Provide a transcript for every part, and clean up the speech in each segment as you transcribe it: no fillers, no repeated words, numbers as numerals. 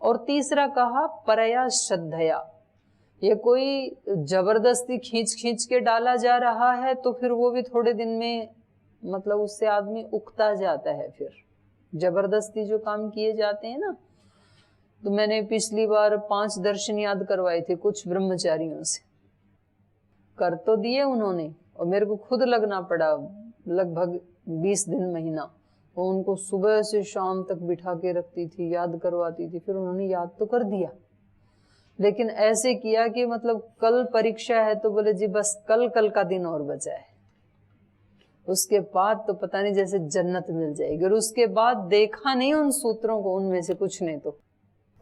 और तीसरा कहा परया श्रद्धया, ये कोई जबरदस्ती खींच खींच के डाला जा रहा है तो फिर वो भी थोड़े दिन में मतलब उससे आदमी उकता जाता है। फिर जबरदस्ती जो काम किए जाते हैं ना, तो मैंने पिछली बार 5 दर्शन याद करवाए थे कुछ ब्रह्मचारियों से, कर तो दिए उन्होंने और मेरे को खुद लगना पड़ा लगभग 20 दिन महीना, और उनको सुबह से शाम तक बिठा के रखती थी, याद करवाती थी। फिर उन्होंने याद तो कर दिया, लेकिन ऐसे किया कि मतलब कल परीक्षा है तो बोले जी बस कल का दिन और बचा है, उसके बाद तो पता नहीं जैसे जन्नत मिल जाएगी। और उसके बाद देखा नहीं उन सूत्रों को, उनमें से कुछ नहीं तो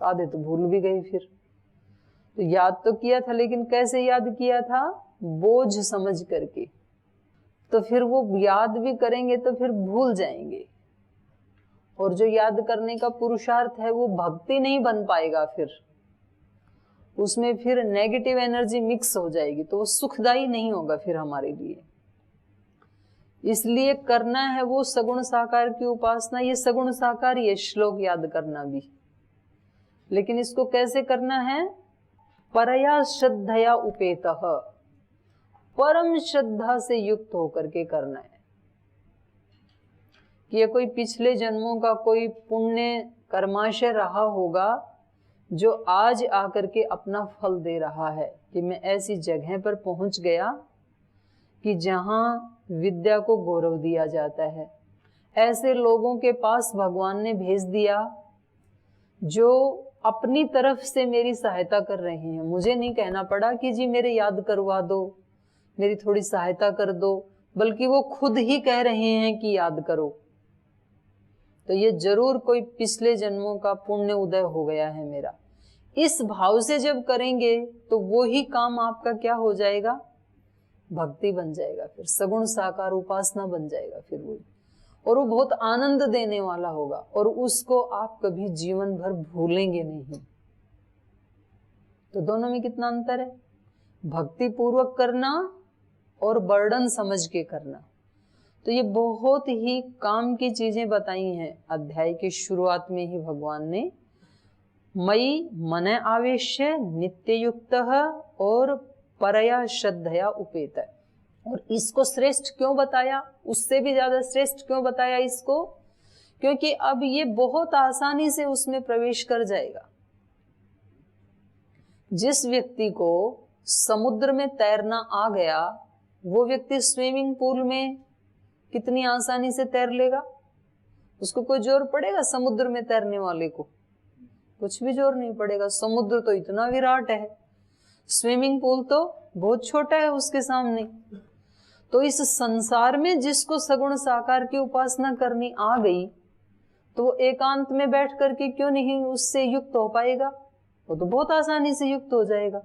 आधे तो भूल भी गई। फिर तो याद तो किया था, लेकिन कैसे याद किया था, बोझ समझ करके। तो फिर वो याद भी करेंगे तो फिर भूल जाएंगे, और जो याद करने का पुरुषार्थ है वो भक्ति नहीं बन पाएगा, फिर उसमें फिर नेगेटिव एनर्जी मिक्स हो जाएगी, तो वो सुखदायी नहीं होगा फिर हमारे लिए। इसलिए करना है वो सगुण साकार की उपासना। ये सगुण साकार ये श्लोक याद करना भी, लेकिन इसको कैसे करना है, परया श्रद्धया उपेतः, परम श्रद्धा से युक्त होकर के करना है। कि ये कोई पिछले जन्मों का कोई पुण्य कर्माशय रहा होगा जो आज आकर के अपना फल दे रहा है, कि मैं ऐसी जगह पर पहुंच गया कि जहां विद्या को गौरव दिया जाता है। ऐसे लोगों के पास भगवान ने भेज दिया जो अपनी तरफ से मेरी सहायता कर रहे हैं। मुझे नहीं कहना पड़ा कि जी मेरे याद करवा दो, मेरी थोड़ी सहायता कर दो, बल्कि वो खुद ही कह रहे हैं कि याद करो। तो ये जरूर कोई पिछले जन्मों का पुण्य उदय हो गया है मेरा। इस भाव से जब करेंगे तो वो ही काम आपका क्या हो जाएगा, भक्ति बन जाएगा, फिर सगुण साकार उपासना बन जाएगा फिर वो, और वो बहुत आनंद देने वाला होगा, और उसको आप कभी जीवन भर भूलेंगे नहीं। तो दोनों में कितना अंतर है, भक्ति पूर्वक करना और बर्डन समझ के करना। तो ये बहुत ही काम की चीजें बताई हैं अध्याय की शुरुआत में ही भगवान ने। मयि मन आवेश्य नित्य युक्त और परया श्रद्धया उपेत। और इसको श्रेष्ठ क्यों बताया, उससे भी ज्यादा श्रेष्ठ क्यों बताया इसको, क्योंकि अब ये बहुत आसानी से उसमें प्रवेश कर जाएगा। जिस व्यक्ति को समुद्र में तैरना आ गया, वो व्यक्ति स्विमिंग पूल में कितनी आसानी से तैर लेगा। उसको कोई जोर पड़ेगा समुद्र में तैरने वाले को, कुछ भी जोर नहीं पड़ेगा। समुद्र तो इतना विराट है, स्विमिंग पूल तो बहुत छोटा है उसके सामने। तो इस संसार में जिसको सगुण साकार की उपासना करनी आ गई, तो वो एकांत में बैठ करके क्यों नहीं उससे युक्त हो पाएगा, वो तो बहुत आसानी से युक्त हो जाएगा।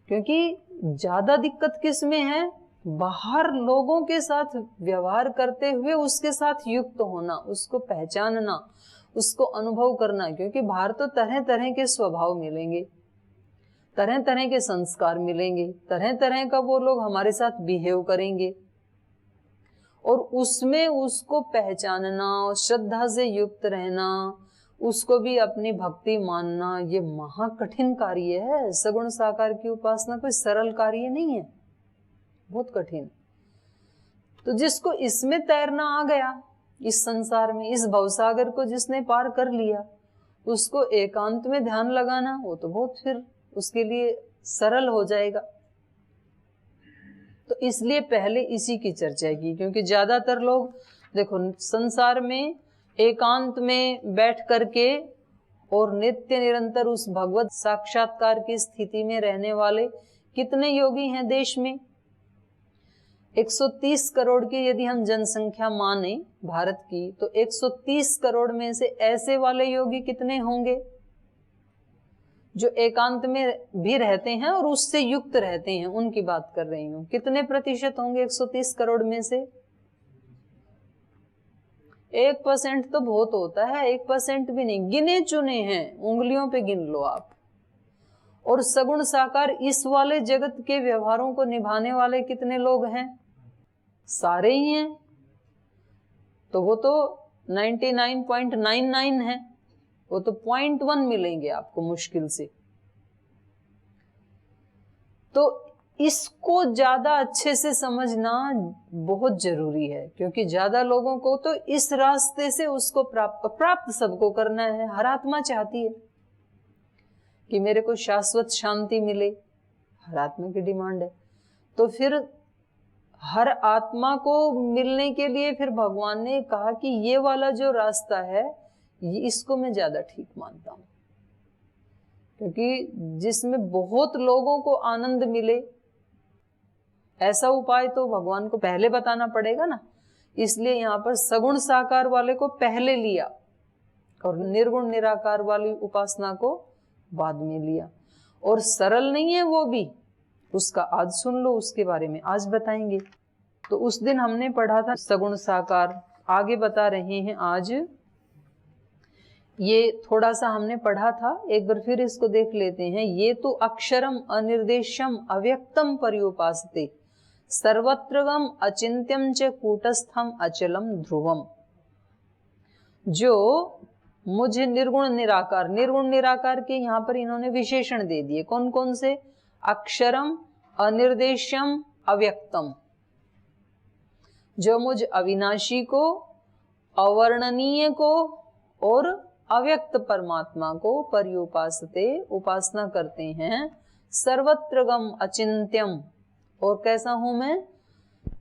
क्योंकि ज्यादा दिक्कत किस में है, बाहर लोगों के साथ व्यवहार करते हुए उसके साथ युक्त होना, उसको पहचानना, उसको अनुभव करना। क्योंकि बाहर तो तरह तरह के स्वभाव मिलेंगे, तरह तरह के संस्कार मिलेंगे, तरह तरह का वो लोग हमारे साथ बिहेव करेंगे, और उसमें उसको पहचानना और श्रद्धा से युक्त रहना, उसको भी अपनी भक्ति मानना, ये महाकठिन कार्य है। सगुण साकार की उपासना कोई सरल कार्य नहीं है, बहुत कठिन। तो जिसको इसमें तैरना आ गया, इस संसार में, इस भवसागर को जिसने पार कर लिया, उसको एकांत में ध्यान लगाना वो तो बहुत फिर उसके लिए सरल हो जाएगा। तो इसलिए पहले इसी की चर्चा की, क्योंकि ज्यादातर लोग देखो संसार में एकांत में बैठ करके और नित्य निरंतर उस भगवत साक्षात्कार की स्थिति में रहने वाले कितने योगी हैं देश में। 130 करोड़ की यदि हम जनसंख्या माने भारत की, तो 130 करोड़ में से ऐसे वाले योगी कितने होंगे जो एकांत में भी रहते हैं और उससे युक्त रहते हैं, उनकी बात कर रही हूं। कितने प्रतिशत होंगे 130 करोड़ में से? 1% तो बहुत होता है, 1% भी नहीं, गिने चुने हैं, उंगलियों पे गिन लो आप। और सगुण साकार इस वाले जगत के व्यवहारों को निभाने वाले कितने लोग हैं? सारे ही हैं। तो वो तो 99.99 है, वो तो 0.1 मिलेंगे आपको मुश्किल से। तो इसको ज्यादा अच्छे से समझना बहुत जरूरी है, क्योंकि ज्यादा लोगों को तो इस रास्ते से उसको प्राप्त सबको करना है। हर आत्मा चाहती है कि मेरे को शाश्वत शांति मिले, हर आत्मा की डिमांड है। तो फिर हर आत्मा को मिलने के लिए फिर भगवान ने कहा कि ये वाला जो रास्ता है ये इसको मैं ज्यादा ठीक मानता हूं, क्योंकि जिसमें बहुत लोगों को आनंद मिले ऐसा उपाय तो भगवान को पहले बताना पड़ेगा ना। इसलिए यहाँ पर सगुण साकार वाले को पहले लिया और निर्गुण निराकार वाली उपासना को बाद में लिया। और सरल नहीं है वो भी, उसका आज सुन लो, उसके बारे में आज बताएंगे। तो उस दिन हमने पढ़ा था सगुण साकार, आगे बता रहे हैं आज। ये थोड़ा सा हमने पढ़ा था, एक बार फिर इसको देख लेते हैं। ये तो अक्षरम अनिर्देशम अव्यक्तम पर्युपासते सर्वत्रगम अचिंत्यम च कूटस्थम अचलम ध्रुवम। जो मुझे निर्गुण निराकार, निर्गुण निराकार के यहाँ पर इन्होंने विशेषण दे दिए, कौन कौन से? अक्षरम अनिर्देशम अव्यक्तम। जो मुझ अविनाशी को, अवर्णनीय को और अव्यक्त परमात्मा को पर्युपासते उपासना करते हैं। सर्वत्रगम अचिंत्यम, और कैसा हूं मैं?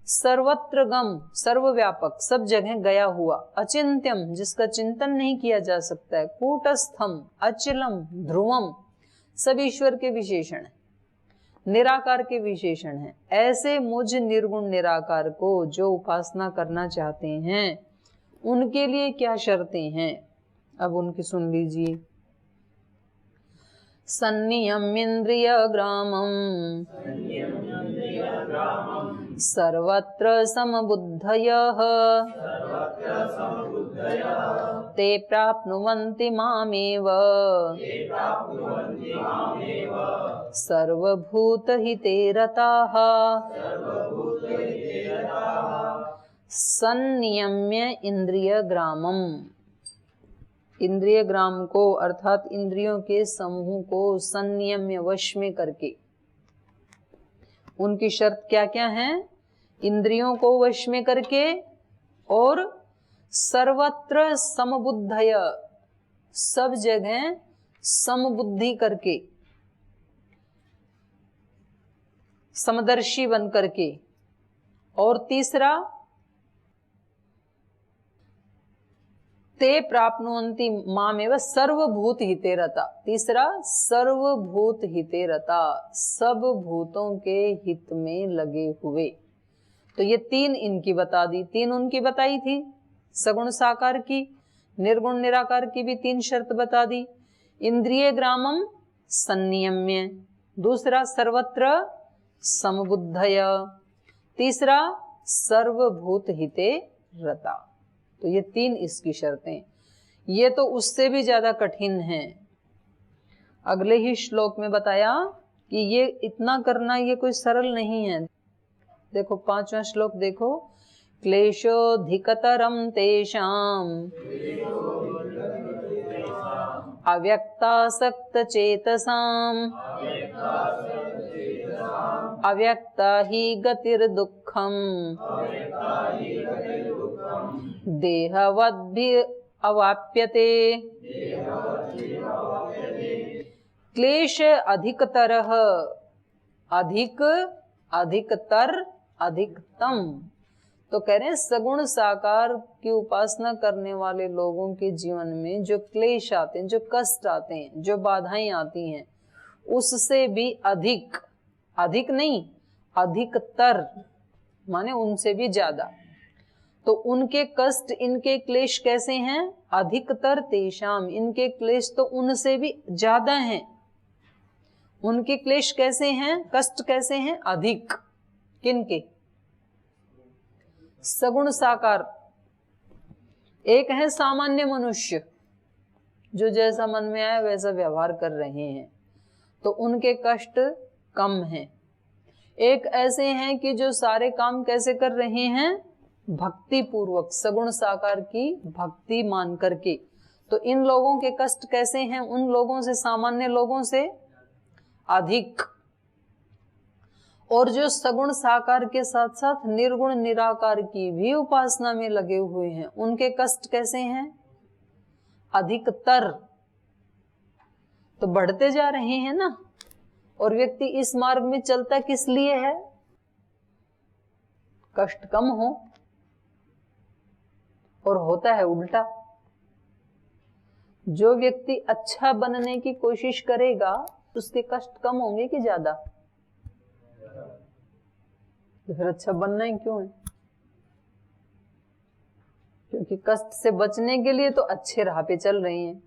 सर्वत्रगम, सर्वव्यापक, सब जगह गया हुआ। अचिंत्यम, जिसका चिंतन नहीं किया जा सकता है। कूटस्थम, अचलम, ध्रुवम, सब ईश्वर के विशेषण है, निराकार के विशेषण है। ऐसे मुझ निर्गुण निराकार को जो उपासना करना चाहते हैं उनके लिए क्या शर्तें हैं, अब उनकी सुन लीजिए। संनियम्येन्द्रिय ग्रामं सर्वत्र समबुद्धयः ते प्राप्नुवन्ति मामेव सर्वभूतहिते रताः। संनियम्य इंद्रिय ग्रामम, इंद्रिय ग्राम को अर्थात इंद्रियों के समूह को संनियम्य, वश में करके। उनकी शर्त क्या क्या है? इंद्रियों को वश में करके और सर्वत्र समबुद्धय, सब जगह समबुद्धि करके, समदर्शी बन करके। और तीसरा ते प्राप्नुवन्ति मामेव सर्वभूत हिते रता। तीसरा सर्वभूत हिते रता, सब भूतों के हित में लगे हुए। तो ये तीन इनकी बता दी, तीन उनकी बताई थी, सगुण साकार की, निर्गुण निराकार की भी तीन शर्त बता दी। इंद्रिय ग्रामम संनियम्य, दूसरा सर्वत्र समबुद्धय, तीसरा सर्वभूत हिते रता। तो ये तीन इसकी शर्तें। ये तो उससे भी ज्यादा कठिन है। अगले ही श्लोक में बताया कि ये इतना करना ये कोई सरल नहीं है। देखो 5वां श्लोक देखो। क्लेशोधिकतरम तेषाम अव्यक्तासक्त चेतसाम अव्यक्ता ही गतिर्दुःखम देहवद्भि अवाप्यते। क्लेश अधिकतरः, अधिक, अधिकतर, अधिकतम। तो कह रहे हैं सगुण साकार की उपासना करने वाले लोगों के जीवन में जो क्लेश आते हैं, जो कष्ट आते हैं, जो बाधाएं आती हैं, उससे भी अधिक, अधिक नहीं अधिकतर, माने उनसे भी ज्यादा। तो उनके कष्ट, इनके क्लेश कैसे हैं? अधिकतर तेषाम, इनके क्लेश तो उनसे भी ज्यादा हैं। उनके क्लेश कैसे हैं, कष्ट कैसे हैं? अधिक। किनके? सगुण साकार। एक है सामान्य मनुष्य जो जैसा मन में आया वैसा व्यवहार कर रहे हैं, तो उनके कष्ट कम हैं। एक ऐसे हैं कि जो सारे काम कैसे कर रहे हैं? भक्ति पूर्वक, सगुण साकार की भक्ति मान करके, तो इन लोगों के कष्ट कैसे हैं? उन लोगों से, सामान्य लोगों से अधिक। और जो सगुण साकार के साथ साथ निर्गुण निराकार की भी उपासना में लगे हुए हैं, उनके कष्ट कैसे हैं? अधिकतर। तो बढ़ते जा रहे हैं ना। और व्यक्ति इस मार्ग में चलता किस लिए है? कष्ट कम हो। और होता है उल्टा। जो व्यक्ति अच्छा बनने की कोशिश करेगा उसके कष्ट कम होंगे कि ज्यादा? तो फिर अच्छा बनना ही क्यों है? क्योंकि कष्ट से बचने के लिए तो अच्छे राह पे चल रहे हैं,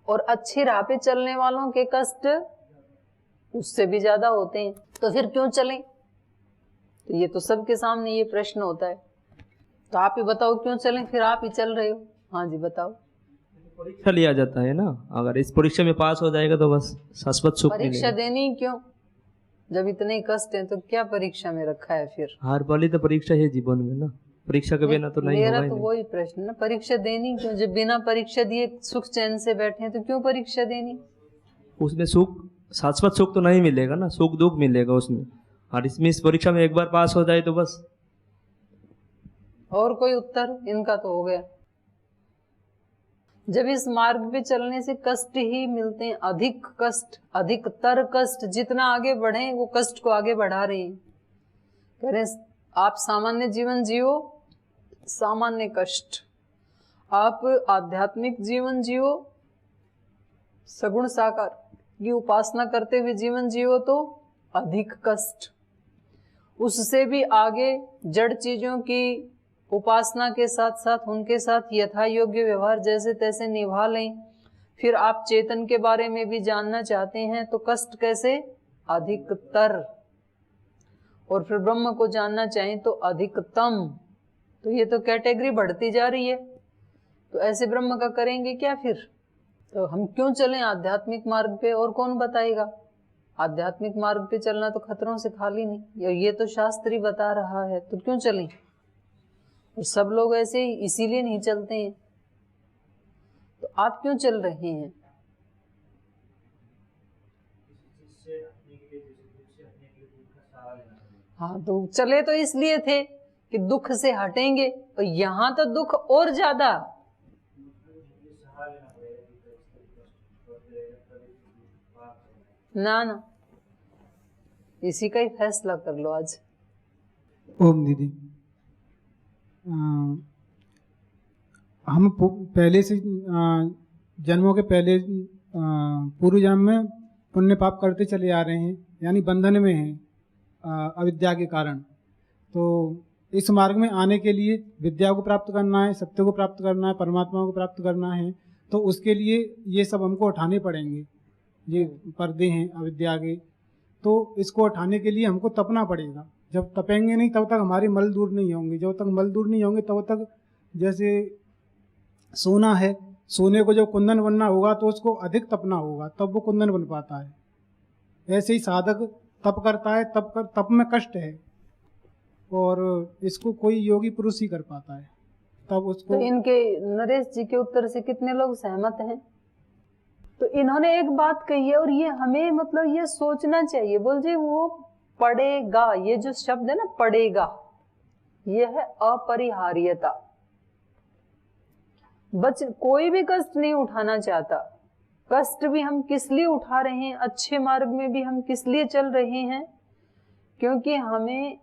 और अच्छी राह पे चलने वालों के कष्ट उससे भी ज्यादा होते हैं। तो फिर क्यों चलें? तो ये तो सबके सामने ये प्रश्न होता है। तो आप ही बताओ क्यों चलें? फिर आप ही चल रहे हो। हाँ जी बताओ। परीक्षा लिया जाता है ना, अगर इस परीक्षा में पास हो जाएगा तो बस शाश्वत सुख मिलेगा। परीक्षा देनी क्यों? जब इतने कष्ट हैं तो क्या परीक्षा में रखा है फिर? हर वाली तो परीक्षा है जीवन में ना, परीक्षा के बिना तो नहीं होगा। मेरा तो वही प्रश्न ना, परीक्षा देनी क्यों? जब बिना परीक्षा दिए सुख चैन से बैठे हैं तो क्यों परीक्षा देनी? उसमें सुख, शाश्वत सुख तो नहीं मिलेगा ना, सुख दुख मिलेगा उसमें। और इसमें इस परीक्षा में एक बार पास हो जाए तो बस। और कोई उत्तर? इनका तो हो गया। जब इस मार्ग पे चलने से कष्ट ही मिलते हैं, अधिक कष्ट, अधिकतर कष्ट, जितना आगे बढ़े वो कष्ट को आगे बढ़ा रहे हैं। कह रहे आप सामान्य जीवन जियो, सामान्य कष्ट। आप आध्यात्मिक जीवन जियो, सगुण साकार की उपासना करते हुए जीवन जियो तो अधिक कष्ट। उससे भी आगे जड़ चीजों की उपासना के साथ साथ उनके साथ यथा योग्य व्यवहार जैसे तैसे निभा लें। फिर आप चेतन के बारे में भी जानना चाहते हैं तो कष्ट कैसे? अधिकतर। और फिर ब्रह्म को जानना चाहें तो अधिकतम। तो ये तो कैटेगरी बढ़ती जा रही है। तो ऐसे ब्रह्म का करेंगे क्या फिर? तो हम क्यों चलें आध्यात्मिक मार्ग पे? और कौन बताएगा? आध्यात्मिक मार्ग पे चलना तो खतरों से खाली नहीं, ये तो शास्त्र ही बता रहा है, तो क्यों चलें? और सब लोग ऐसे ही इसीलिए नहीं चलते हैं। तो आप क्यों चल रहे हैं? हाँ, तो चले तो इसलिए थे कि दुख से हटेंगे, और यहां तो दुख और ज्यादा। ना ना, इसी का ही फैसला कर लो आज। ओम दीदी, हम पहले से जन्मों के पहले पूर्व जन्म में पुण्य पाप करते चले आ रहे हैं, यानी बंधन में हैं अविद्या के कारण। तो इस मार्ग में आने के लिए विद्या को प्राप्त करना है, सत्य को प्राप्त करना है, परमात्मा को प्राप्त करना है। तो उसके लिए ये सब हमको उठाने पड़ेंगे, ये पर्दे हैं अविद्या के। तो इसको उठाने के लिए हमको तपना पड़ेगा। जब तपेंगे नहीं तब तक हमारे मल दूर नहीं होंगे। जब तक मल दूर नहीं होंगे तब तक, जैसे सोना है, सोने को जब कुंदन बनना होगा तो उसको अधिक तपना होगा, तब वो कुंदन बन पाता है। ऐसे ही साधक तप करता है, तप में कष्ट है, और इसको कोई योगी पुरुष ही कर पाता है, तब उसको। तो इनके नरेश जी के उत्तर से कितने लोग सहमत हैं? तो इन्होंने एक बात कही है, और ये हमें मतलब ये सोचना चाहिए। बोल जी वो पड़ेगा, ये जो शब्द है ना पड़ेगा, ये है अपरिहार्यता। कोई भी कष्ट नहीं उठाना चाहता। कष्ट भी हम किस लिए उठा रहे हैं? अच्छे मार्ग में भी हम किस लिए चल रहे हैं? क्योंकि हमें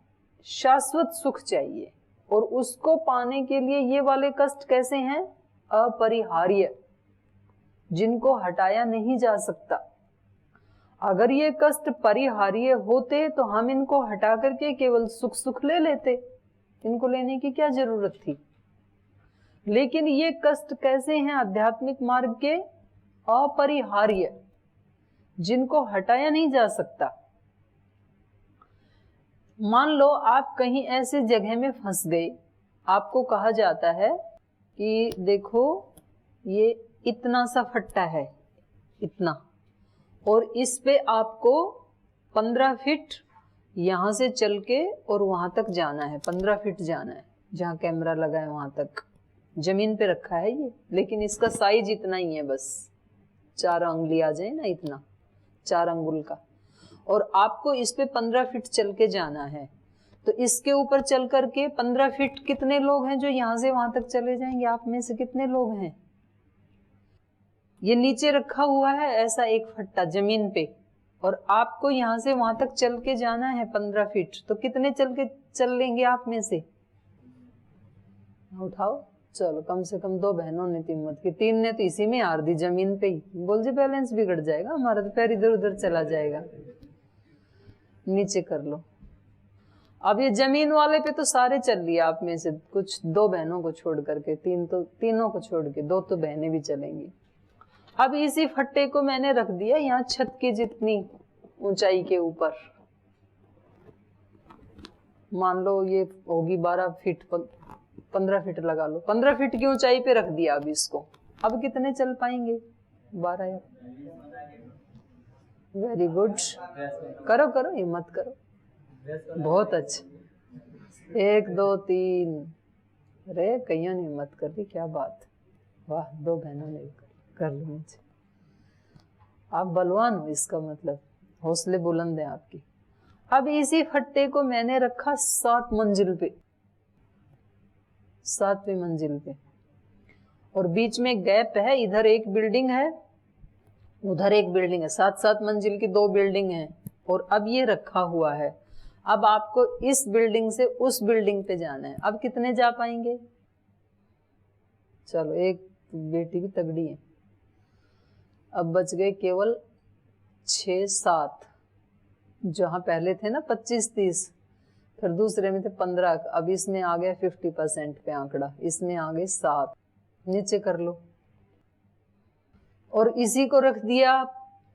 शाश्वत सुख चाहिए, और उसको पाने के लिए ये वाले कष्ट कैसे हैं? अपरिहार्य, जिनको हटाया नहीं जा सकता। अगर ये कष्ट परिहार्य होते तो हम इनको हटा करके केवल सुख सुख ले लेते, इनको लेने की क्या जरूरत थी? लेकिन ये कष्ट कैसे हैं? आध्यात्मिक मार्ग के अपरिहार्य, जिनको हटाया नहीं जा सकता। मान लो आप कहीं ऐसे जगह में फंस गए, आपको कहा जाता है कि देखो ये इतना सा फट्टा है, इतना, और इस पे आपको 15 फीट यहां से चल के और वहां तक जाना है। 15 फीट जाना है, जहां कैमरा लगा है वहां तक। जमीन पे रखा है ये, लेकिन इसका साइज इतना ही है, बस 4 अंगुली आ जाए ना, इतना 4 अंगुल का। और आपको इस पे 15 फीट चल के जाना है। तो इसके ऊपर चल करके 15 फीट कितने लोग हैं जो यहाँ से वहां तक चले जाएंगे? आप में से कितने लोग हैं? ये नीचे रखा हुआ है ऐसा एक फट्टा जमीन पे, और आपको यहाँ से वहां तक चल के जाना है 15 फीट। तो कितने चल लेंगे आप में से? उठाओ, चलो कम से कम 2 बहनों ने हिम्मत की, 3 ने तो इसी में हार दी जमीन पे ही। बोल जी बैलेंस बिगड़ जाएगा हमारा, तो पैर इधर उधर चला जाएगा। नीचे कर लो। अब ये जमीन वाले पे तो सारे चल लिए आप में से, कुछ 2 बहनों को छोड़ करके, 3 तो तीनों को छोड़ के 2 तो बहनें भी चलेंगी। अब इसी फट्टे को मैंने रख दिया यहाँ छत की जितनी ऊंचाई के ऊपर। मान लो ये होगी 12 फीट, 15 फीट लगा लो, 15 फीट की ऊंचाई पे रख दिया अब इसको। अब कितने चल पाएंगे? 12 या? वेरी गुड, करो करो, हिम्मत करो, बहुत अच्छा। 1 2 3, अरे कईयों ने हिम्मत कर दी, क्या बात, वाह। 2 बहनों ने कर ली नीचे। आप बलवान हो, इसका मतलब हौसले बुलंद हैं आपकी। अब इसी फट्टे को मैंने रखा 7 मंजिल पे, 7वीं मंजिल पे, और बीच में गैप है, इधर एक बिल्डिंग है उधर एक बिल्डिंग है, 7 मंजिल की 2 बिल्डिंग है। और अब ये रखा हुआ है। अब आपको इस बिल्डिंग से उस बिल्डिंग पे जाना है। अब कितने जा पाएंगे? चलो, एक बेटी भी तगड़ी है। अब बच गए केवल 6 7, जहां पहले थे ना 25 30, फिर दूसरे में थे 15, अब इसमें आ गया 50% पे आंकड़ा, इसमें आ गए 7। नीचे कर लो। और इसी को रख दिया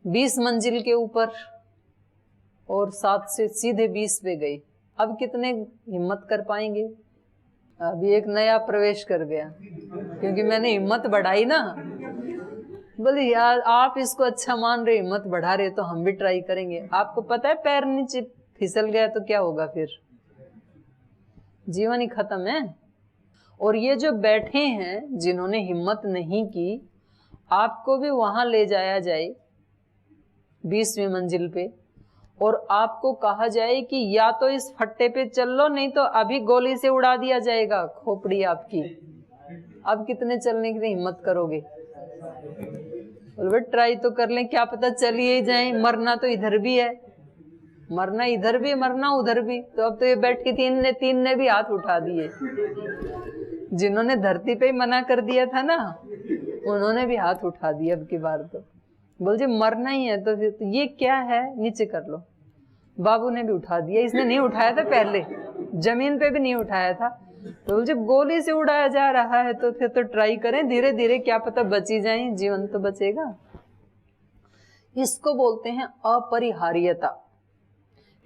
20 मंजिल के ऊपर, और 7 से सीधे 20 पे गई। अब कितने हिम्मत कर पाएंगे? अभी एक नया प्रवेश कर गया, क्योंकि मैंने हिम्मत बढ़ाई ना। बोले यार आप इसको अच्छा मान रहे, हिम्मत बढ़ा रहे, तो हम भी ट्राई करेंगे। आपको पता है पैर नीचे फिसल गया तो क्या होगा? फिर जीवन ही खत्म है। और ये जो बैठे हैं जिन्होंने हिम्मत नहीं की, आपको भी वहां ले जाया जाए 20वीं मंजिल पे, और आपको कहा जाए कि या तो इस फट्टे पे चल लो, नहीं तो अभी गोली से उड़ा दिया जाएगा खोपड़ी आपकी। अब कितने चलने की हिम्मत करोगे? बोले ट्राई तो कर लें, क्या पता चल ही जाए। मरना तो इधर भी है, मरना इधर भी, मरना उधर भी। तो अब तो ये बैठी 3 ने भी हाथ उठा दिए। जिन्होंने धरती पे ही मना कर दिया था ना, उन्होंने भी हाथ उठा दिए अब की बार। तो बोल जी मरना ही है तो फिर तो ये क्या है? नीचे कर लो। बाबू ने भी उठा दिया, इसने नहीं उठाया था पहले, जमीन पे भी नहीं उठाया था। तो बोल जी गोली से उड़ाया जा रहा है तो फिर तो ट्राई करें धीरे धीरे, क्या पता बची जाए, जीवन तो बचेगा। इसको बोलते हैं अपरिहार्यता,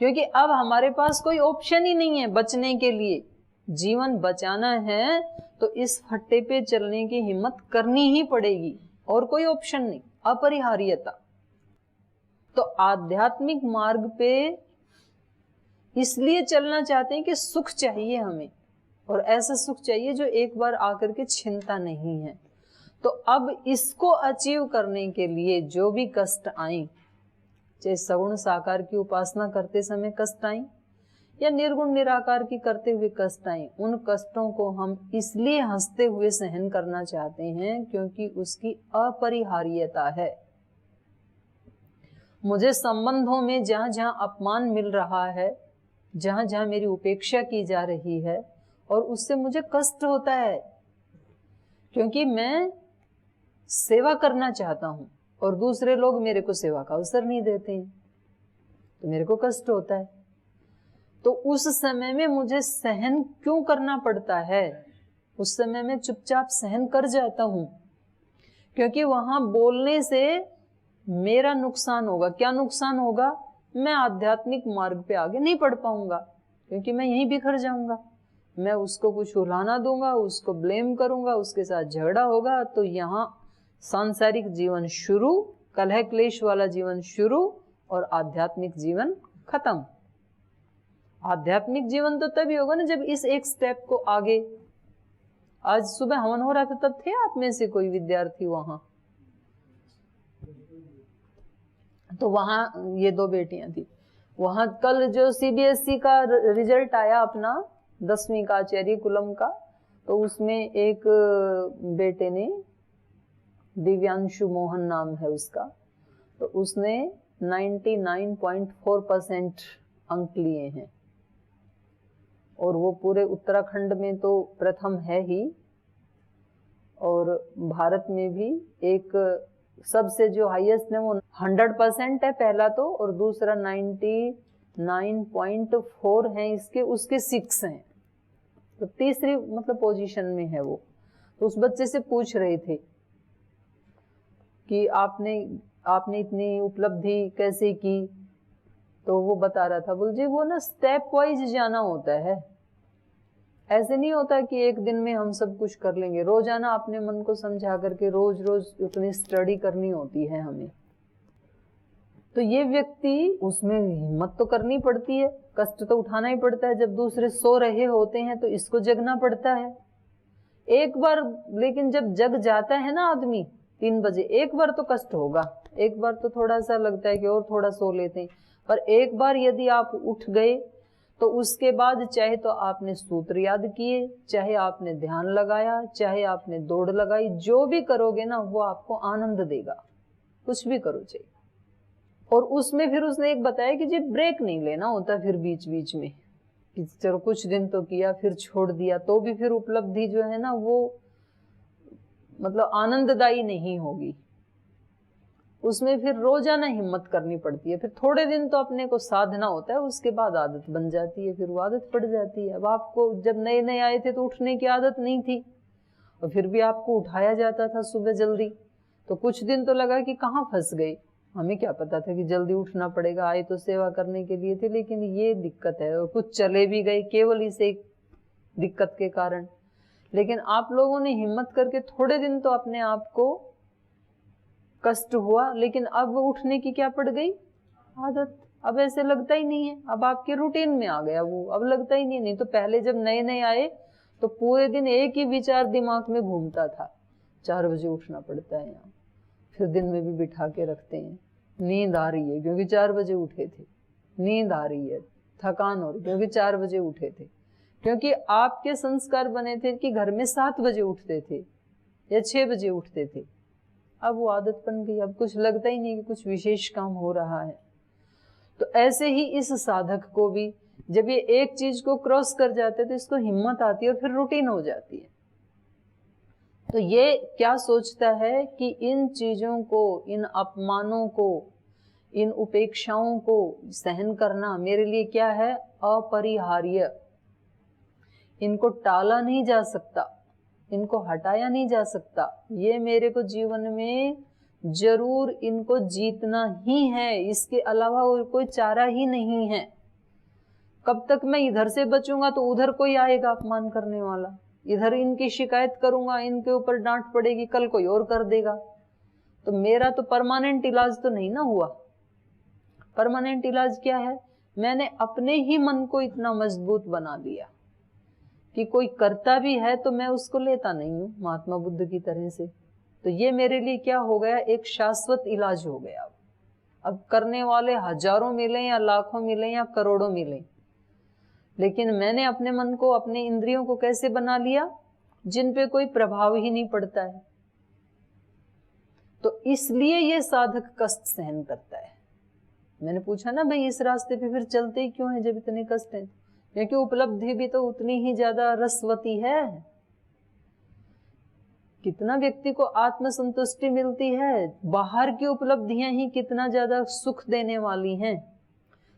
क्योंकि अब हमारे पास कोई ऑप्शन ही नहीं है बचने के लिए। जीवन बचाना है तो इस फट्टे पे चलने की हिम्मत करनी ही पड़ेगी, और कोई ऑप्शन नहीं, अपरिहार्यता। तो आध्यात्मिक मार्ग पे इसलिए चलना चाहते हैं कि सुख चाहिए हमें, और ऐसा सुख चाहिए जो एक बार आकर के छिनता नहीं है। तो अब इसको अचीव करने के लिए जो भी कष्ट आए, चाहे सगुण साकार की उपासना करते समय कष्ट आए या निर्गुण निराकार की करते हुए कष्ट आए, उन कष्टों को हम इसलिए हंसते हुए सहन करना चाहते हैं क्योंकि उसकी अपरिहार्यता है। मुझे संबंधों में जहां जहां अपमान मिल रहा है, जहां जहां मेरी उपेक्षा की जा रही है, और उससे मुझे कष्ट होता है क्योंकि मैं सेवा करना चाहता हूं और दूसरे लोग मेरे को सेवा का अवसर नहीं देते हैं, तो मेरे को कष्ट होता है। तो उस समय में मुझे सहन क्यों करना पड़ता है? उस समय में चुपचाप सहन कर जाता हूं क्योंकि वहां बोलने से मेरा नुकसान होगा। क्या नुकसान होगा? मैं आध्यात्मिक मार्ग पे आगे नहीं बढ़ पाऊंगा क्योंकि मैं यहीं बिखर जाऊंगा। मैं उसको कुछ उलाना दूंगा, उसको ब्लेम करूंगा, उसके साथ झगड़ा होगा, तो यहाँ सांसारिक जीवन शुरू, कलह क्लेश वाला जीवन शुरू, और आध्यात्मिक जीवन खत्म। आध्यात्मिक जीवन तो तभी होगा ना जब इस एक स्टेप को आगे आज सुबह हवन हो रहा था, तब थे आप में से कोई विद्यार्थी वहां? तो वहां ये 2 बेटियां थी वहां। कल जो सीबीएसई का रिजल्ट आया अपना 10वीं का आचार्य कुलम का, तो उसमें एक बेटे ने, दिव्यांशु मोहन नाम है उसका, तो उसने 99.4% अंक लिए हैं और वो पूरे उत्तराखंड में तो प्रथम है ही, और भारत में भी एक सबसे जो हाईएस्ट है वो 100% है पहला तो, और दूसरा 99.4 है इसके, उसके 6 हैं, तो तीसरी मतलब पोजीशन में है वो। तो उस बच्चे से पूछ रहे थे कि आपने इतनी उपलब्धि कैसे की, तो वो बता रहा था, बोल जी वो ना स्टेप वाइज जाना होता है, ऐसे नहीं होता कि एक दिन में हम सब कुछ कर लेंगे। रोजाना अपने मन को समझा करके रोज रोज उतनी स्टडी करनी होती है हमें। तो ये व्यक्ति, उसमें हिम्मत तो करनी पड़ती है, कष्ट तो उठाना ही पड़ता है। जब दूसरे सो रहे होते हैं तो इसको जगना पड़ता है एक बार, लेकिन जब जग जाता है ना आदमी 3 बजे, एक बार तो कष्ट होगा, एक बार तो थोड़ा सा लगता है कि और थोड़ा सो लेते हैं, पर एक बार यदि आप उठ गए तो उसके बाद चाहे तो आपने सूत्र याद किए, चाहे आपने ध्यान लगाया, चाहे आपने दौड़ लगाई, जो भी करोगे ना वो आपको आनंद देगा, कुछ भी करो चाहिए। और उसमें फिर उसने एक बताया कि जी ब्रेक नहीं लेना होता फिर बीच बीच में, कि चलो कुछ दिन तो किया फिर छोड़ दिया तो भी फिर उपलब्धि जो है ना वो मतलब आनंददायी नहीं होगी। उसमें फिर रोजाना हिम्मत करनी पड़ती है। फिर थोड़े दिन तो अपने को साधना होता है, उसके बाद आदत बन जाती है, फिर वो आदत पड़ जाती है। अब आपको जब नए नए आए थे तो उठने की आदत नहीं थी और फिर भी आपको उठाया जाता था सुबह जल्दी, तो कुछ दिन तो लगा कि कहाँ फंस गए, हमें क्या पता था कि जल्दी उठना पड़ेगा, आए तो सेवा करने के लिए थे, लेकिन ये दिक्कत है। और कुछ चले भी गए केवल इस एक दिक्कत के कारण। लेकिन आप लोगों ने हिम्मत करके थोड़े दिन तो अपने आप को कष्ट हुआ, लेकिन अब उठने की क्या पड़ गई आदत। अब ऐसे लगता ही नहीं है, अब आपके रूटीन में आ गया वो, अब लगता ही नहीं। नहीं तो पहले जब नए नए आए तो पूरे दिन एक ही विचार दिमाग में घूमता था, 4 बजे उठना पड़ता है यहाँ, फिर दिन में भी बिठा के रखते हैं, नींद आ रही है क्योंकि 4 बजे उठे थे, नींद आ रही है, थकान हो रही क्योंकि 4 बजे उठे थे, क्योंकि आपके संस्कार बने थे कि घर में 7 बजे उठते थे या 6 बजे उठते थे। अब वो आदत बन गई, अब कुछ लगता ही नहीं कि कुछ विशेष काम हो रहा है। तो ऐसे ही इस साधक को भी जब ये एक चीज को क्रॉस कर जाते तो इसको हिम्मत आती है और फिर रूटीन हो जाती है। तो ये क्या सोचता है कि इन चीजों को, इन अपमानों को, इन उपेक्षाओं को सहन करना मेरे लिए क्या है, अपरिहार्य, इनको टाला नहीं जा सकता, इनको हटाया नहीं जा सकता, ये मेरे को जीवन में जरूर इनको जीतना ही है, इसके अलावा और कोई चारा ही नहीं है। कब तक मैं इधर से बचूंगा तो उधर कोई आएगा अपमान करने वाला, इधर इनकी शिकायत करूंगा, इनके ऊपर डांट पड़ेगी, कल कोई और कर देगा, तो मेरा तो परमानेंट इलाज तो नहीं ना हुआ। परमानेंट इलाज क्या है, मैंने अपने ही मन को इतना मजबूत बना दिया कि कोई करता भी है तो मैं उसको लेता नहीं हूं, महात्मा बुद्ध की तरह से। तो ये मेरे लिए क्या हो गया, एक शाश्वत इलाज हो गया। अब करने वाले हजारों मिले या लाखों मिले या करोड़ों मिले, लेकिन मैंने अपने मन को, अपने इंद्रियों को कैसे बना लिया, जिन पे कोई प्रभाव ही नहीं पड़ता है। तो इसलिए ये साधक कष्ट सहन करता है। मैंने पूछा ना भाई इस रास्ते पे फिर चलते ही क्यों है जब इतने कष्ट हैं, क्योंकि उपलब्धि भी तो उतनी ही ज्यादा रसवती है। कितना व्यक्ति को आत्मसंतुष्टि मिलती है, बाहर की उपलब्धियां ही कितना ज्यादा सुख देने वाली हैं।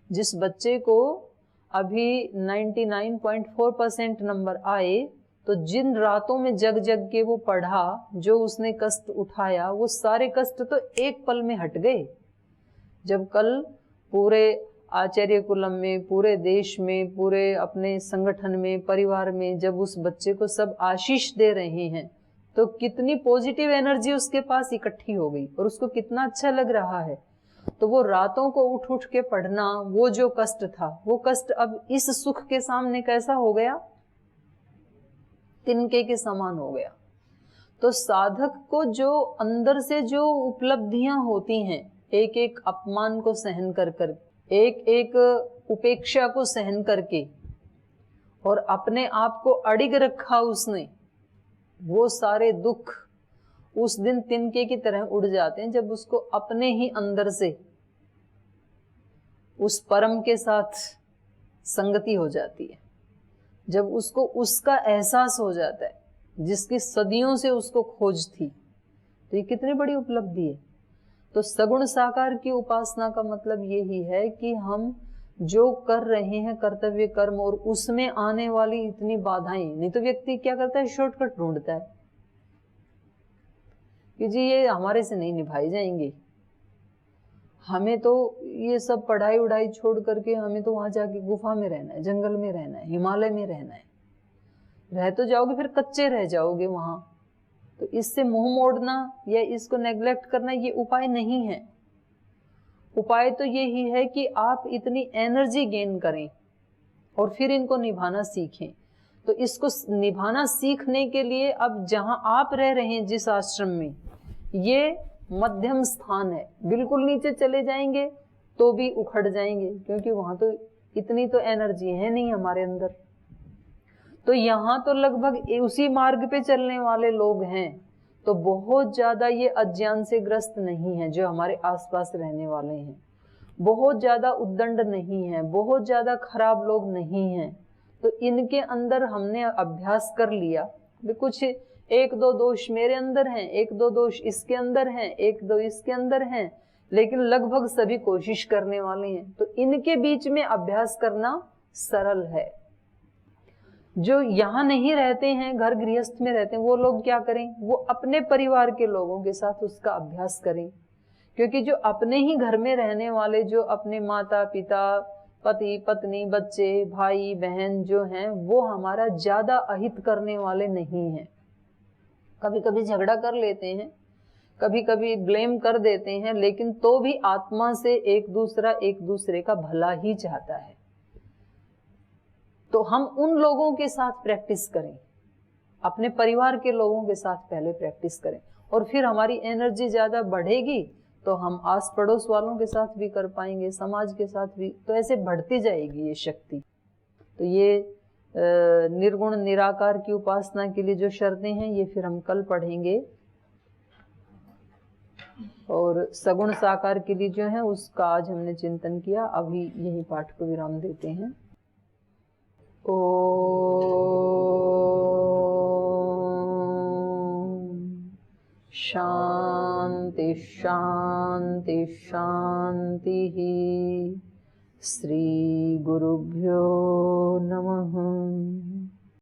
जिस बच्चे को अभी 99.4% नंबर आए, तो जिन रातों में जग जग के वो पढ़ा, जो उसने कष्ट उठाया, वो सारे कष्ट तो एक पल में हट गए। जब कल पूरे आचार्य कुलम में, पूरे देश में, पूरे अपने संगठन में, परिवार में जब उस बच्चे को सब आशीष दे रहे हैं, तो कितनी पॉजिटिव एनर्जी उसके पास इकट्ठी हो गई और उसको कितना अच्छा लग रहा है। तो वो रातों को उठ उठ के पढ़ना, वो जो कष्ट था, वो कष्ट अब इस सुख के सामने कैसा हो गया। तिनके के समान हो गया। तो साधक को जो अंदर से जो उपलब्धियां होती हैं, एक एक अपमान को सहन कर कर, एक एक उपेक्षा को सहन करके, और अपने आप को अडिग रखा उसने, वो सारे दुख उस दिन तिनके की तरह उड़ जाते हैं जब उसको अपने ही अंदर से उस परम के साथ संगति हो जाती है, जब उसको उसका एहसास हो जाता है जिसकी सदियों से उसको खोज थी। तो ये कितनी बड़ी उपलब्धि है। तो सगुण साकार की उपासना का मतलब यही है कि हम जो कर रहे हैं कर्तव्य कर्म, और उसमें आने वाली इतनी बाधाएं, नहीं तो व्यक्ति क्या करता है, शॉर्टकट ढूंढता है कि जी ये हमारे से नहीं निभाई जाएंगे, हमें तो ये सब पढ़ाई उढ़ाई छोड़ करके हमें तो वहां जाके गुफा में रहना है, जंगल में रहना है, हिमालय में रहना है। रह तो जाओगे फिर कच्चे रह जाओगे वहां। तो इससे मुंह मोड़ना या इसको नेग्लेक्ट करना ये उपाय नहीं है। उपाय तो यही है कि आप इतनी एनर्जी गेन करें और फिर इनको निभाना सीखें। तो इसको निभाना सीखने के लिए अब जहां आप रह रहे हैं जिस आश्रम में, ये मध्यम स्थान है। बिल्कुल नीचे चले जाएंगे तो भी उखड़ जाएंगे, क्योंकि वहां तो इतनी तो एनर्जी है नहीं हमारे अंदर। तो यहाँ तो लगभग उसी मार्ग पे चलने वाले लोग हैं, तो बहुत ज्यादा ये अज्ञान से ग्रस्त नहीं है जो हमारे आसपास रहने वाले हैं, बहुत ज्यादा उद्दंड नहीं है, बहुत ज्यादा खराब लोग नहीं हैं। तो इनके अंदर हमने अभ्यास कर लिया, कुछ एक दो दोष मेरे अंदर हैं, एक दो दोष इसके अंदर हैं, एक दो इसके अंदर हैं, लेकिन लगभग सभी कोशिश करने वाले हैं। तो इनके बीच में अभ्यास करना सरल है। जो यहाँ नहीं रहते हैं, घर गृहस्थ में रहते हैं, वो लोग क्या करें, वो अपने परिवार के लोगों के साथ उसका अभ्यास करें। क्योंकि जो अपने ही घर में रहने वाले, जो अपने माता पिता, पति पत्नी, बच्चे, भाई बहन जो हैं, वो हमारा ज्यादा अहित करने वाले नहीं हैं। कभी कभी झगड़ा कर लेते हैं, कभी कभी ब्लेम कर देते हैं, लेकिन तो भी आत्मा से एक दूसरे का भला ही चाहता है। तो हम उन लोगों के साथ प्रैक्टिस करें, अपने परिवार के लोगों के साथ पहले प्रैक्टिस करें, और फिर हमारी एनर्जी ज्यादा बढ़ेगी तो हम आस पड़ोस वालों के साथ भी कर पाएंगे, समाज के साथ भी। तो ऐसे बढ़ती जाएगी ये शक्ति। तो ये निर्गुण निराकार की उपासना के लिए जो शर्तें हैं ये फिर हम कल पढ़ेंगे, और सगुण साकार के लिए जो है उसका आज हमने चिंतन किया। अभी यही पाठ को विराम देते हैं। शांति शांति शांति। श्री गुरुभ्यो नमः।